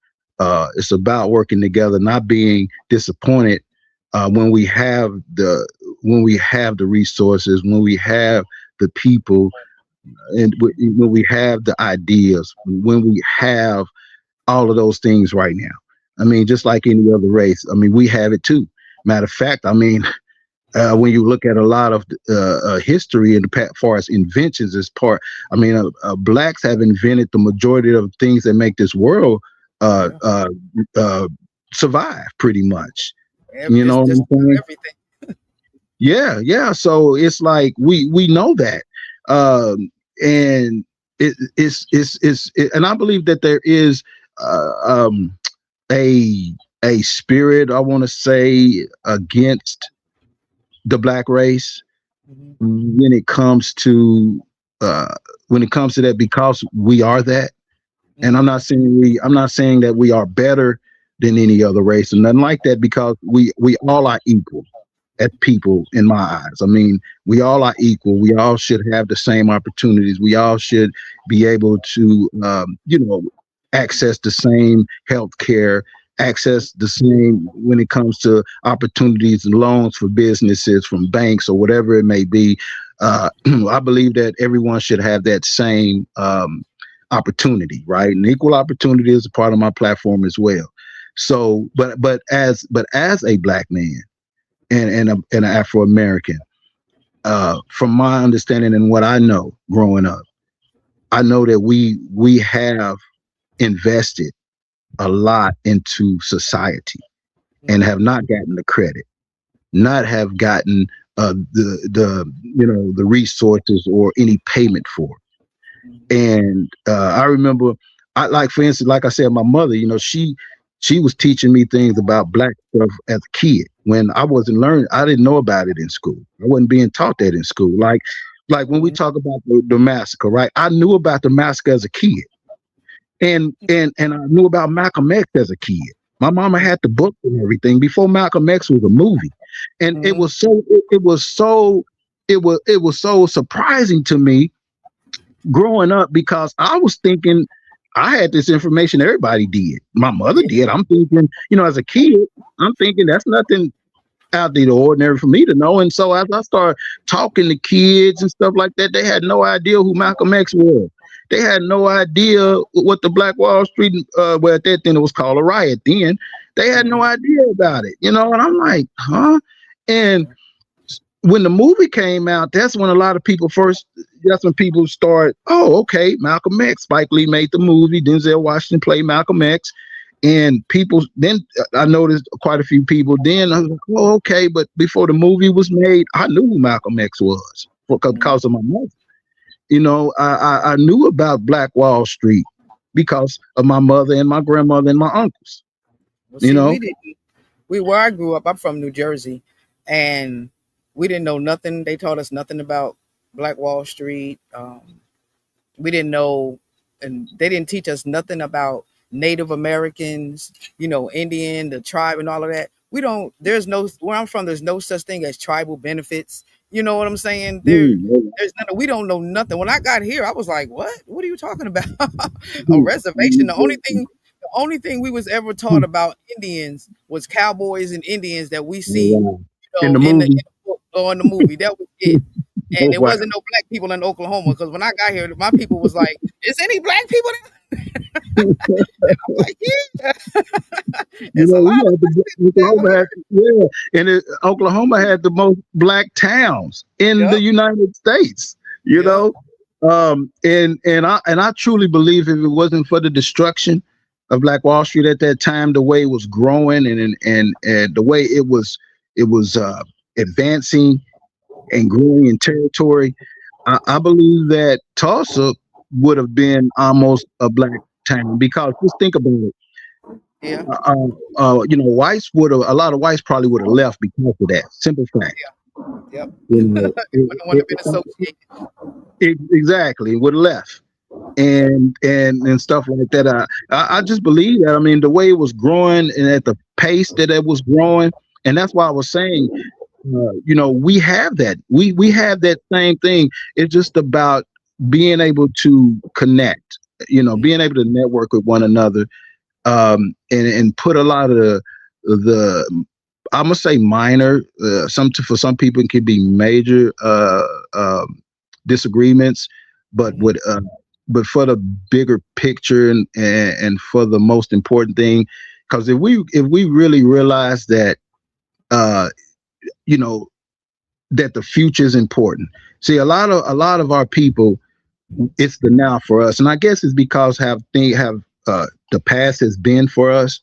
working together, not being disappointed when we have the resources, when we have the people, and when we have the ideas, when we have all of those things right now. I mean, just like any other race, I mean, we have it too. Matter of fact, I mean, when you look at a lot of history in the past, far as inventions, as part, I mean, blacks have invented the majority of things that make this world uh, yeah. uh, uh, survive, pretty much. You know Just what just I'm about saying? everything. Yeah, yeah. So it's like we know that, and and I believe that there is uh, um, a a spirit, I want to say, against the black race Mhm, when it comes to uh that, because we are that. And mhm, I'm not saying that we are better than any other race and nothing like that, because we all are equal as people in my eyes. I mean, we all are equal. We all should have the same opportunities. We all should be able to, access the same health care, access the same when it comes to opportunities and loans for businesses from banks or whatever it may be. I believe that everyone should have that same opportunity, right? And equal opportunity is a part of my platform as well. So, but as a black man and an Afro American. From my understanding and what I know growing up, I know that we have invested a lot into society and mhm, have not gotten the credit, not have gotten the resources or any payment for it. mhm, And I remember, I like, for instance, like I said, my mother, she was teaching me things about black stuff as a kid when I wasn't learning. I didn't know about it in school. I wasn't being taught that in school. Like when we mhm, talk about the massacre, right? I knew about the massacre as a kid, and I knew about Malcolm X as a kid. My mama had the book and everything before Malcolm X was a movie, and it mhm, was so it was so it was so surprising to me growing up, because I was thinking I had this information everybody did. My mother yeah, did. I'm thinking, as a kid, I'm thinking that's nothing out of the ordinary for me to know. And so as I started talking to kids and stuff like that, they had no idea who Malcolm X was. They had no idea what the Black Wall Street, well, at that then it was called a riot then. They had no mhm, idea about it, and I'm like, huh? And yeah, when the movie came out, that's when people start, oh, okay, Malcolm X. Spike Lee made the movie, Denzel Washington played Malcolm X. And people then, I noticed quite a few people then, I was like, oh, okay, but before the movie was made, I knew who Malcolm X was mhm, because of my mother. I knew about Black Wall Street because of my mother and my grandmother and my uncles. Well, You see, know, we didn't. We where I grew up. I'm from New Jersey, and we didn't know nothing. They taught us nothing about Black Wall Street. We didn't know, and they didn't teach us nothing about Native Americans, Indian, the tribe, and all of that. We don't. There's no where I'm from. There's no such thing as tribal benefits. You know what I'm saying? There's nothing. We don't know nothing. When I got here, I was like, "What? What are you talking about? A reservation?" The only thing we was ever taught about Indians was cowboys and Indians that we oh, seen, wow. In the in the movie. book or in the movie. That was it. And Oh, there wow. wasn't no black people in Oklahoma because when I got here, my people was like, "Is any black people there?" I'm like, "Yeah, it's a lot We of had black people down Oklahoma had, here." yeah, and Oklahoma had the most black towns in the Yep, United States. You yep, know, and I truly believe if it wasn't for the destruction of Black Wall Street at that time, the way it was growing and the way it was advancing and growing in territory, I believe that Tulsa would have been almost a black town because just think about it. yeah, Whites would have a lot of whites probably would have left because of that simple fact. yep. You know, Wouldn't want to been associated. exactly would have left and stuff like that. I just believe that. I mean, the way it was growing and at the pace that it was growing, and that's why I was saying, we have that. We have that same thing. It's just about being able to connect. Being able to network with one another, and put a lot of the I'm gonna say minor. Some for some people it could be major disagreements, but Mhm, with but for the bigger picture and for the most important thing, because if we really realize that uh, you know that the future is important. See, a lot of our people, it's the now for us, and I guess it's because have the past has been for us.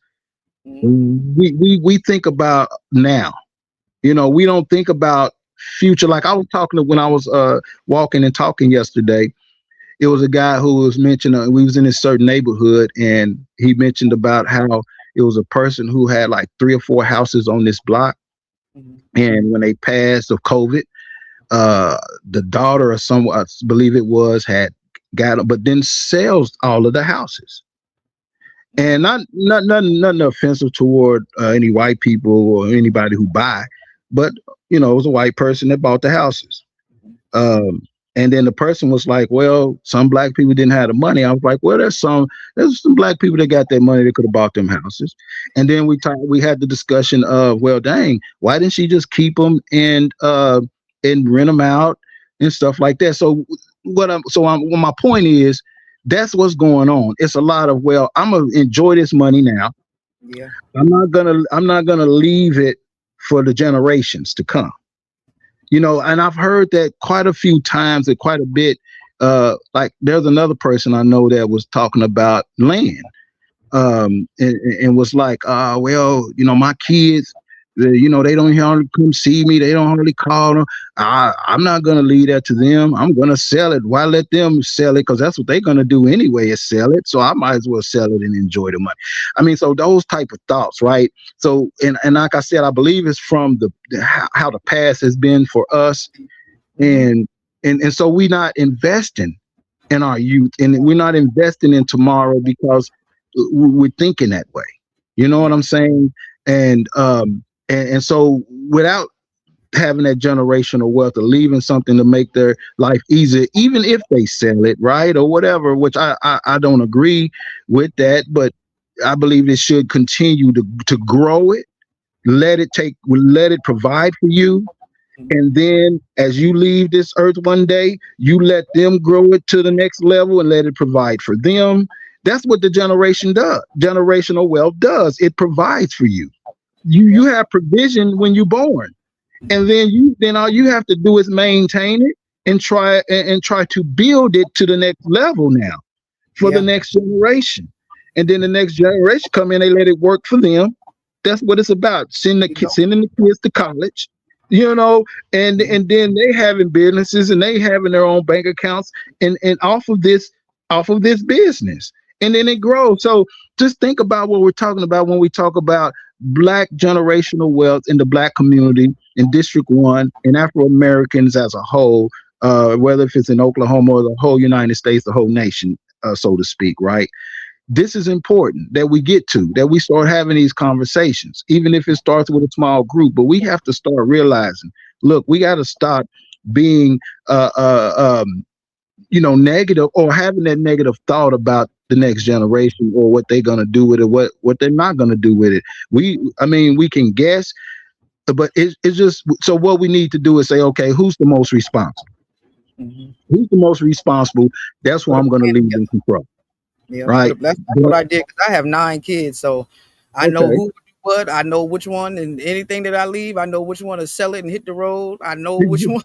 mhm, We think about now. We don't think about future. Like I was talking to when I was walking and talking yesterday. It was a guy who was mentioning we was in a certain neighborhood, and he mentioned about how it was a person who had like 3 or 4 houses on this block, mhm, and when they passed of COVID, uh, the daughter or someone, I believe it was, had got, but then sells all of the houses. mhm, And nothing offensive toward any white people or anybody who buy, but it was a white person that bought the houses. mhm, Um, and then the person was like, "Well, some black people didn't have the money." I was like, "Well, there's some black people that got that money that could have bought them houses." And then we had the discussion of, well, dang, why didn't she just keep them and rent them out and stuff like that? So well, my point is, that's what's going on. It's a lot of, well, I'm gonna enjoy this money now. yeah, I'm not gonna leave it for the generations to come. And I've heard that quite a few times and quite a bit. Like there's another person I know that was talking about land, and was like, well, my kids, they don't hardly come see me. They don't hardly call them. I'm not going to leave that to them. I'm going to sell it. Why let them sell it? Because that's what they're going to do anyway, is sell it. So I might as well sell it and enjoy the money. I mean, so those type of thoughts, right? So, and like I said, I believe it's from how the past has been for us, mhm, and so we're not investing in our youth, and we're not investing in tomorrow because we're thinking that way. You know what yeah, I'm saying? And so without having that generational wealth or leaving something to make their life easier, even if they sell it, right, or whatever, which I don't agree with that, but I believe it should continue to grow it, let it provide for you, mhm, and then as you leave this earth one day, you let them grow it to the next level and let it provide for them. That's what the generational wealth does. It provides for you. You yep, have provision when you're born. And then all you have to do is maintain it and try to build it to the next level now for the yeah, next generation. And then the next generation come in, they let it work for them. That's what it's about. you know, Sending the kids to college, you know, and then they having businesses and they having their own bank accounts and off of this business, and then it grows. So just think about what we're talking about when we talk about black generational wealth in the black community in District 1 and Afro Americans as a whole, whether if it's in Oklahoma or the whole United States, the whole nation, so to speak, right? This is important that we get to, that we start having these conversations, even if it starts with a small group. But we have to start realizing, look, we got to stop being, negative or having that negative thought about the next generation or what they're going to do with it, what they're not going to do with it. I mean, we can guess, but it's just so what we need to do is say, okay, who's the most responsible? Hmm. Who's the most responsible? That's why Put a I'm going to plan leave in together. control, Yeah, right? that's what But I did because I have 9 kids, so I know okay. who do what. I know which one, and anything that I leave, I know which one to sell it and hit the road. I know which one.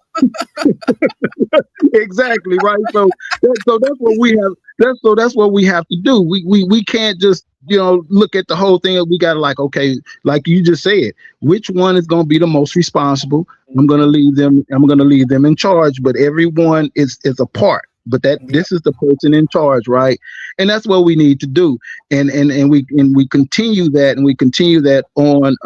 Exactly right. So that's what we have. That's what we have to do. We can't just look at the whole thing. We got to like, okay, like you just said, which one is going to be the most responsible? I'm going to Hmm. leave them. I'm going to leave them in charge. But everyone is a part. But that Yep. this is the person in charge, right? And that's what we need to do. And we continue that, and we continue that on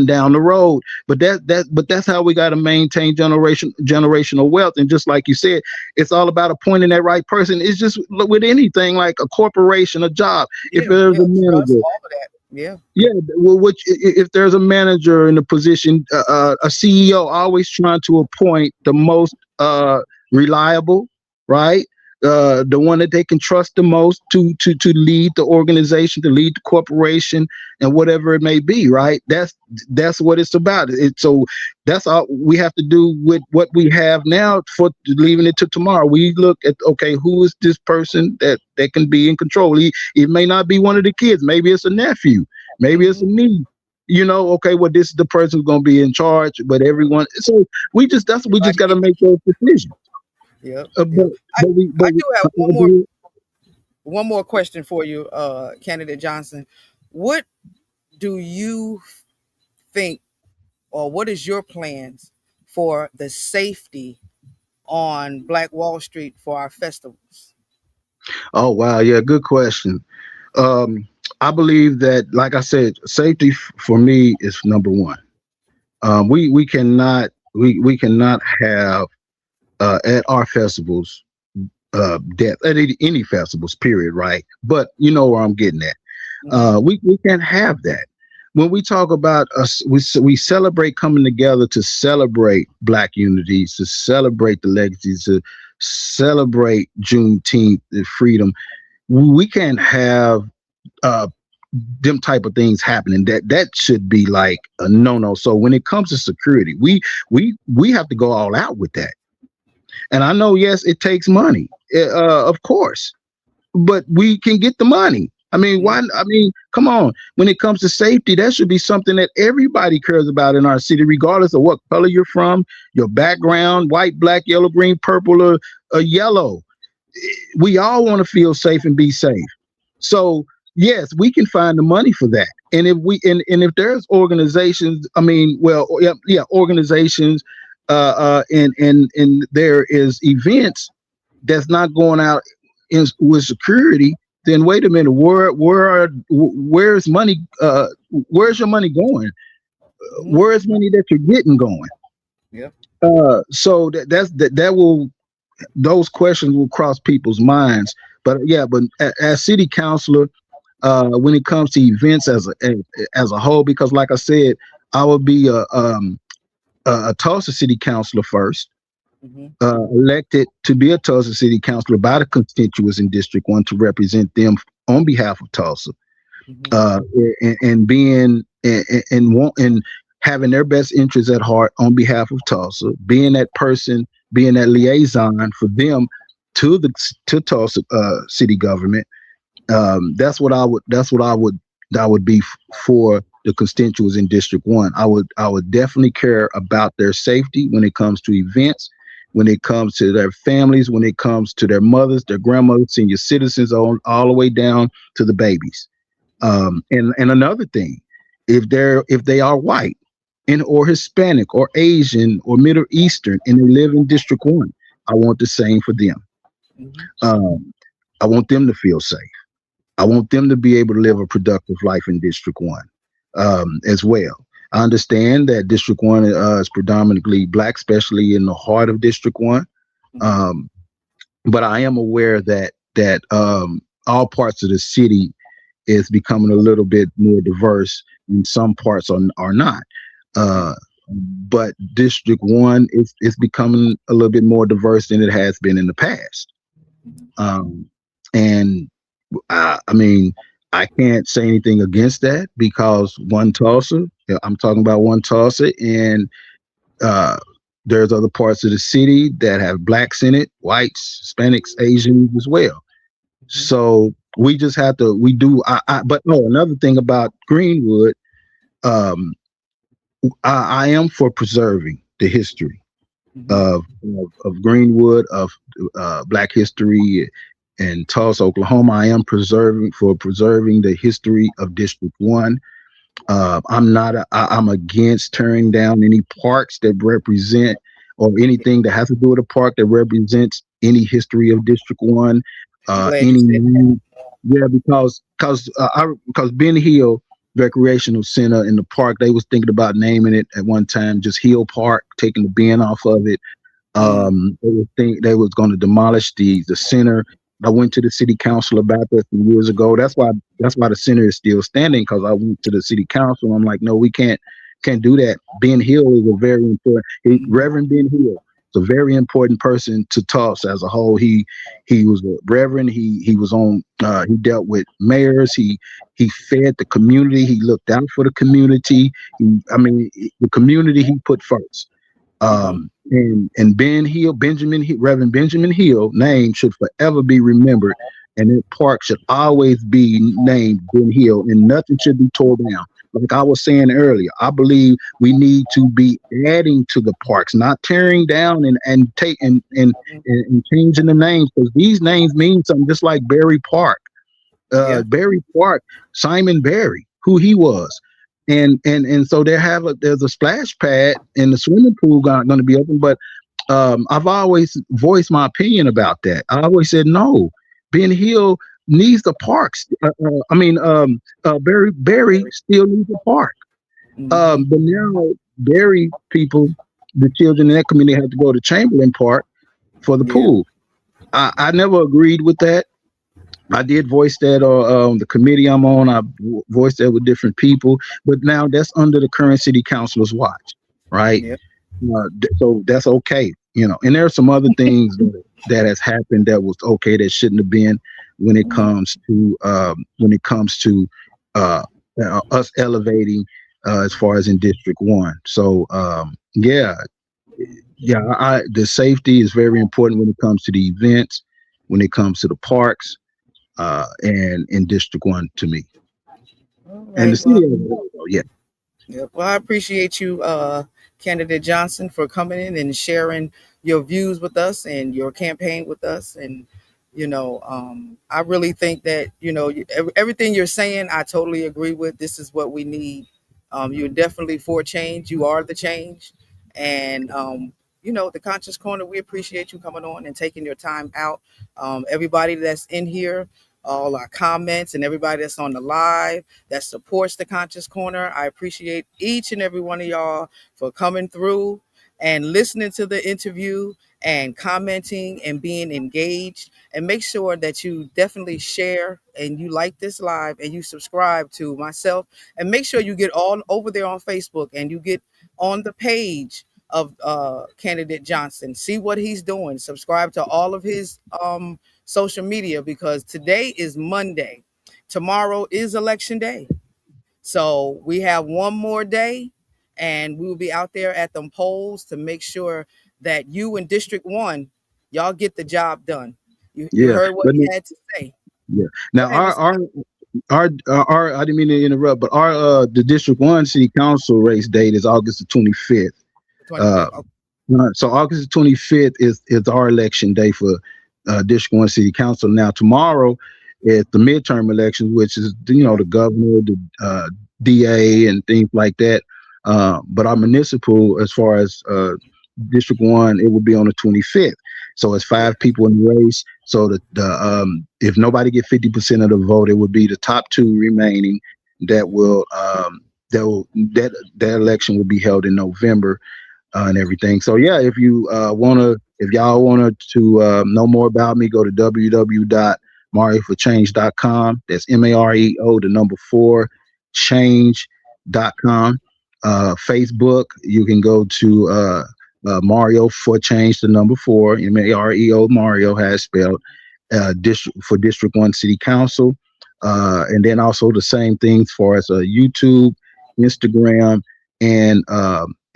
down the road. But that's how we got to maintain generational wealth. And just like you said, it's all about appointing that right person. It's just with anything like a corporation, a job. If Yeah, there's yeah, a trust manager, all of that. Yeah. yeah, well, which if there's a manager in a position, a CEO, always trying to appoint the most reliable, right? The one that they can trust the most to lead the organization, to lead the corporation, and whatever it may be, right? That's what it's about. So that's all we have to do with what we have now for leaving it to tomorrow. We look at, okay, who is this person that can be in control? It may not be one of the kids. Maybe it's a nephew. Maybe it's a Hmm. niece. Okay, well, this is the person who's going to be in charge, but everyone. So we just Everybody got to get make those decisions. Yep, Uh, but yep. I but I we, do have one more question for you, candidate Johnson. What do you think, or what is your plans for the safety on Black Wall Street for our festivals? oh wow, yeah, good question. Um, I believe that, like I said, safety for me is number one. We cannot have at our festivals death at any festivals, period, right? But you know where I'm getting at. Hmm. We can't have that. When we talk about us, we celebrate coming together to celebrate Black unity, to celebrate the legacies, to celebrate Juneteenth, the freedom. We can't have uh, them type of things happening. That should be like a no. So when it comes to security, we have to go all out with that. And I know, yes, it takes money, of course, but we can get the money. I mean, why? I mean, come on. When it comes to safety, that should be something that everybody cares about in our city, regardless of what color you're from, your background, white, black, yellow, green, purple, or yellow. We all want to feel safe and be safe. So yes, we can find the money for that. And if there's organizations, I mean, well, yeah, organizations, and there is events that's not going out with security, then wait a minute, where's money? Where's your money going? Hmm. Where's money that you're getting going? Yep. So that will those questions will cross people's minds. But yeah, but as city councilor, when it comes to events as a whole, because like I said, I will be a Tulsa city councilor first, Hmm. elected to be a Tulsa city councilor by the constituents in District 1 to represent them on behalf of Tulsa, Hmm. uh, and being and having their best interests at heart on behalf of Tulsa, being that person, being that liaison for them to Tulsa city government. That's what I would be for the constituents in District 1. I would definitely care about their safety when it comes to events, when it comes to their families, when it comes to their mothers, their grandmothers, senior citizens, all the way down to the babies. And another thing, if they are white, and or Hispanic or Asian or Middle Eastern and they live in District 1, I want the same for them. Mhm. Um, I want them to feel safe. I want them to be able to live a productive life in District 1 as well. I understand that District 1 is predominantly black, especially in the heart of District 1. Mhm. Um, but I am aware that all parts of the city is becoming a little bit more diverse, and some parts are not. Yeah. Uh, but District 1 is becoming a little bit more diverse than it has been in the past. Mhm. Um, and I mean, I can't say anything against that because one Tulsa, I'm talking about one Tulsa, and uh, there's other parts of the city that have blacks in it, whites, Hispanics, Asians as well. Mhm. So we just have to, we do, but no, another thing about Greenwood, um, I am for preserving the history Mhm. of Greenwood, of Black history in Tulsa, Oklahoma. I am preserving the history of District 1. I'm against tearing down any parks that represent or Yeah. anything that has to do with a park that represents any history of District 1. I'm glad you Any said that. name, yeah, because Ben Hill Recreational Center in the park, they was thinking about naming it at one time just Hill Park, taking the Ben off of it. Mm. They was going to demolish the center. I went to the city council about that some years ago. That's why the center is still standing because I went to the city council. I'm like, no, we can't do that. Ben Hill is a very important Mhm. Reverend Ben Hill. Is a very important person to Tulsa as a whole. He was a reverend. He was on. He dealt with mayors. He fed the community. He looked out for the community. I mean, the community he put first. Uh-huh. And Ben Hill, Reverend Benjamin Hill name should forever be remembered, and that park should always be named Ben Hill, and nothing should be torn down. Like I was saying earlier, I believe we need to be adding to the parks, not tearing down and take Mhm. and changing the names because these names mean something. Just like Berry Park, Yeah. Barry Park, Simon Barry, who he was. And so there's a splash pad and the swimming pool going to be open, but I've always voiced my opinion about that. I always said no. Ben Hill needs the parks. Barry Very. still needs a park. Mhm. But now Barry people, the children in that community have to go to Chamberlain Park for the Yeah. pool. I never agreed with that. I did voice that on the committee I'm on. I voiced that with different people, but now that's under the current city councilor's watch, right? Yeah. So that's okay, And there are some other things that has happened that was okay that shouldn't have been Mhm. when it comes to uh, us elevating as far as in District 1. So yeah, the safety is very important when it comes to the events, when it comes to the parks and in District 1 to me. All And the right. city Well, as a whole, though, yeah. yeah. Well, I appreciate you, candidate Johnson, for coming in and sharing your views with us and your campaign with us. And I really think that everything you're saying, I totally agree with. This is what we need. You're definitely for change. You are the change, and the Conscious Corner. We appreciate you coming on and taking your time out. Everybody that's in here, all our comments, and everybody that's on the live that supports the Conscious Corner. I appreciate each and every one of y'all for coming through and listening to the interview and commenting and being engaged. And make sure that you definitely share and you like this live and you subscribe to myself. And make sure you get all over there on Facebook and you get on the page of candidate Johnson. See what he's doing. Subscribe to all of his social media because today is Monday. Tomorrow is election day. So we have one more day and we will be out there at the polls to make sure that you in District 1, y'all get the job done. You Yeah. heard what But he had to say. yeah. Go Now ahead, Mr. our I didn't mean to interrupt, but our the District 1 City Council race date is August the 25th. Uh, 25th. Okay. so August the 25th is our election day for District 1 City Council. Now tomorrow is the midterm elections, which is Yeah. the governor, the DA, and things like that. But our municipal, as far as District One, it will be on the 25th. So it's Yeah. five people in the race. So the if nobody get 50% of the vote, it would be the top two remaining that that election will be held in November and everything. So yeah, if you if y'all wanted to know more about me, go to www.mareoforchange.com. That's Mareo, the number four, change.com. Facebook, you can go to Mario for Change, the number four, Mareo, Mario has spelled, for District 1 City Council. And then also the same thing for as YouTube, Instagram, and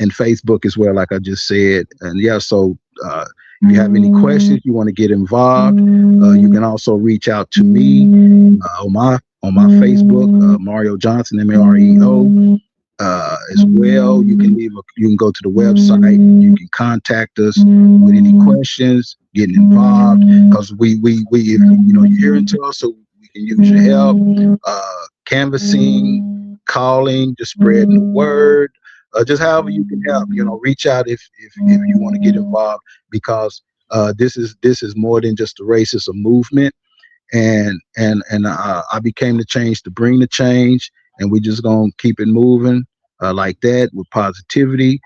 Facebook as well, like I just said. And yeah, so if you have any questions, you want to get involved, you can also reach out to me on my Facebook, Mario Johnson, Mareo. As well, you can go to the website. You can contact us with any questions, getting involved, because we if you're here in Tulsa, we can use your help, canvassing, calling, just spreading the word, just however you can help. Reach out if you want to get involved, because this is more than just a race; it's a movement. And I became the change to bring the change, and we just gonna keep it moving like that, with positivity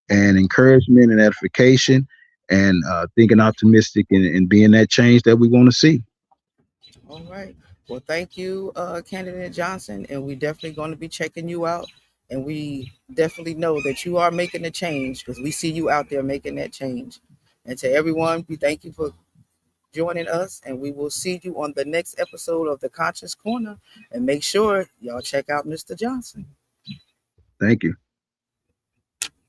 and encouragement and edification, and thinking optimistic, and being that change that we want to see. All right. Well, thank you, Candidate Johnson, and we definitely going to be checking you out. And we definitely know that you are making a change because we see you out there making that change. And to everyone, we thank you for joining us, and we will see you on the next episode of the Conscious Corner. And make sure y'all check out Mr. Johnson. Thank you.